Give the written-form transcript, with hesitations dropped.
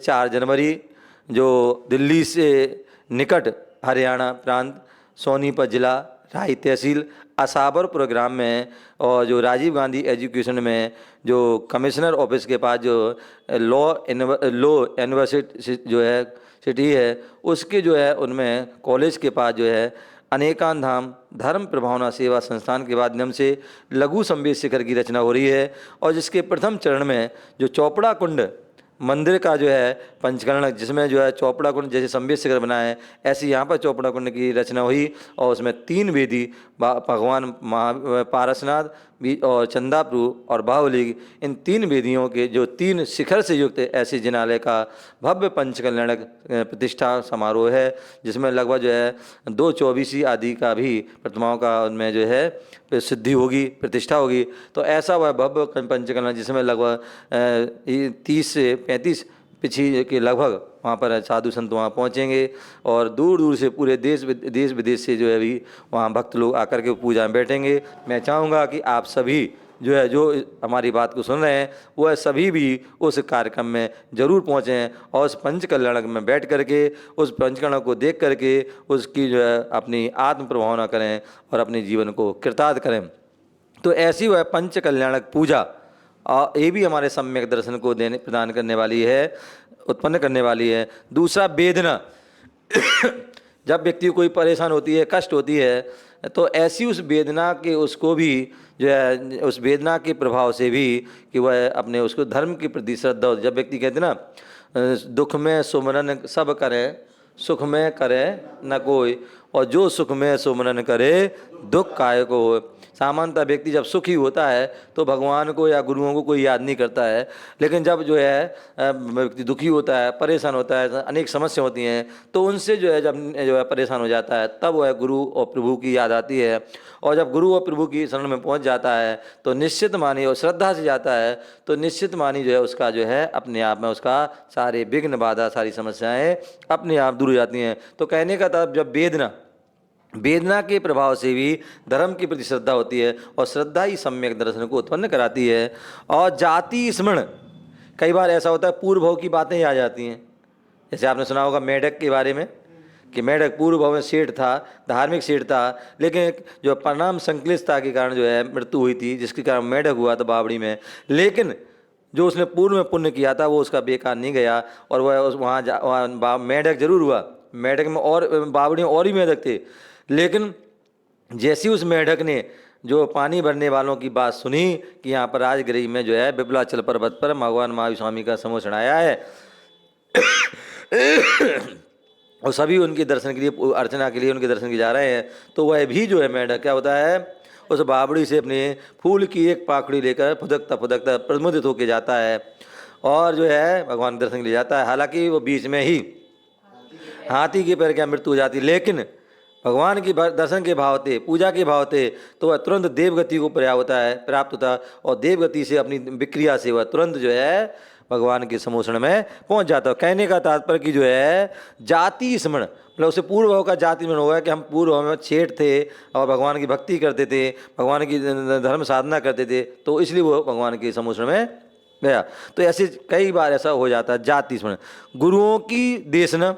4 जनवरी जो दिल्ली से निकट हरियाणा प्रांत सोनीपत जिला राई तहसील असाबर प्रोग्राम में और जो राजीव गांधी एजुकेशन में जो कमिश्नर ऑफिस के पास जो लॉ यूनिवर्सिटी जो है सिटी है उसके जो है उनमें कॉलेज के पास जो है अनेकान धाम धर्म प्रभावना सेवा संस्थान के माध्यम से लघु संवेद शिखर की रचना हो रही है। और जिसके प्रथम चरण में जो चौपड़ा कुंड मंदिर का जो है पंचकरण जिसमें जो है चौपड़ा कुंड जैसे संवेद शिखर बना है ऐसे यहाँ पर चौपड़ा कुंड की रचना हुई और उसमें 3 वेदी भगवान पारसनाथ भी और चंदाप्रु और बाहुली इन 3 वेदियों के जो 3 शिखर से युक्त ऐसे जिनालय का भव्य पंचकल्याणक प्रतिष्ठा समारोह है जिसमें लगभग जो है 224 आदि का भी प्रतिमाओं का उनमें जो है सिद्धि होगी प्रतिष्ठा होगी। तो ऐसा वह भव्य पंचकल्याण जिसमें लगभग 30 से 35 पिछी के लगभग वहाँ पर साधु संत वहाँ पहुँचेंगे और दूर दूर से पूरे देश विदेश से जो है भी वहाँ भक्त लोग आकर के पूजा में बैठेंगे। मैं चाहूँगा कि आप सभी जो है जो हमारी बात को सुन रहे हैं वह सभी भी उस कार्यक्रम में जरूर पहुँचें और उस पंचकल्याणक में बैठ करके उस पंचकल्याणक को देख करके उसकी जो है अपनी आत्म प्रभावना करें और अपने जीवन को कृतार्थ करें। तो ऐसी वह पंचकल्याणक पूजा ये भी हमारे सम्यक दर्शन को देने प्रदान करने वाली है उत्पन्न करने वाली है। दूसरा वेदना जब व्यक्ति को कोई परेशान होती है कष्ट होती है तो ऐसी उस वेदना के उसको भी जो है उस वेदना के प्रभाव से भी कि वह अपने उसको धर्म के प्रति श्रद्धा जब व्यक्ति कहते ना दुख में सुमरन सब करे सुख में करे न कोई और जो सुख में सुमरन करे दुख काय को हो। सामान्यतः व्यक्ति जब सुखी होता है तो भगवान को या गुरुओं को कोई याद नहीं करता है, लेकिन जब जो है व्यक्ति दुखी होता है परेशान होता है अनेक समस्या होती हैं तो उनसे जो है जब जो है परेशान हो जाता है तब वह गुरु और प्रभु की याद आती है। और जब गुरु और प्रभु की शरण में पहुंच जाता है तो निश्चित मानी और श्रद्धा से जाता है तो निश्चित मानी जो है उसका जो है अपने आप में उसका सारे विघ्न बाधा सारी समस्याएं अपने आप दूर हो जाती हैं। तो कहने का तब जब वेदना के प्रभाव से भी धर्म के प्रति श्रद्धा होती है और श्रद्धा ही सम्यक दर्शन को उत्पन्न कराती है। और जाति स्मरण कई बार ऐसा होता है पूर्व भाव की बातें ही आ जाती हैं। जैसे आपने सुना होगा मेढक के बारे में कि मेढक पूर्व भाव में सेठ था धार्मिक सेठ था लेकिन जो परिणाम संक्लिष्टता के कारण जो है मृत्यु हुई थी जिसके कारण मेढक हुआ था बावड़ी में। लेकिन जो उसने पूर्व में पुण्य किया था वो उसका बेकार नहीं गया और वह वहाँ मेढक जरूर हुआ। मेढक में और बावड़ी में और ही मेढक थे लेकिन जैसी उस मेढक ने जो पानी भरने वालों की बात सुनी कि यहाँ पर राजगिरी में जो है विपलाचल पर्वत पर भगवान महावीर स्वामी का समूह चढ़ाया है और सभी उनके दर्शन के लिए अर्चना के लिए उनके दर्शन के जा रहे हैं तो वह भी जो है मेढक क्या होता है उस बावड़ी से अपने फूल की एक पाखड़ी लेकर फुदकता फुदकता प्रमुदित होकर जाता है और जो है भगवान के दर्शन के लिए जाता है। हालांकि वो बीच में ही हाथी के पैर क्या मृत्यु हो जाती लेकिन भगवान की दर्शन के भाव थे पूजा के भाव थे तो वह तुरंत देवगति को प्राप्त होता और देवगति से अपनी विक्रिया से वह तुरंत जो है भगवान के समोषण में पहुंच जाता है। कहने का तात्पर्य कि जो है जाति स्मरण मतलब उसे पूर्व भाव का जाति स्मरण होगा कि हम पूर्व भाव में सेठ थे और भगवान की भक्ति करते थे भगवान की धर्म साधना करते थे तो इसलिए वो भगवान के समोषण में गया। तो ऐसे कई बार ऐसा हो जाता है जाति स्मरण। गुरुओं की देशना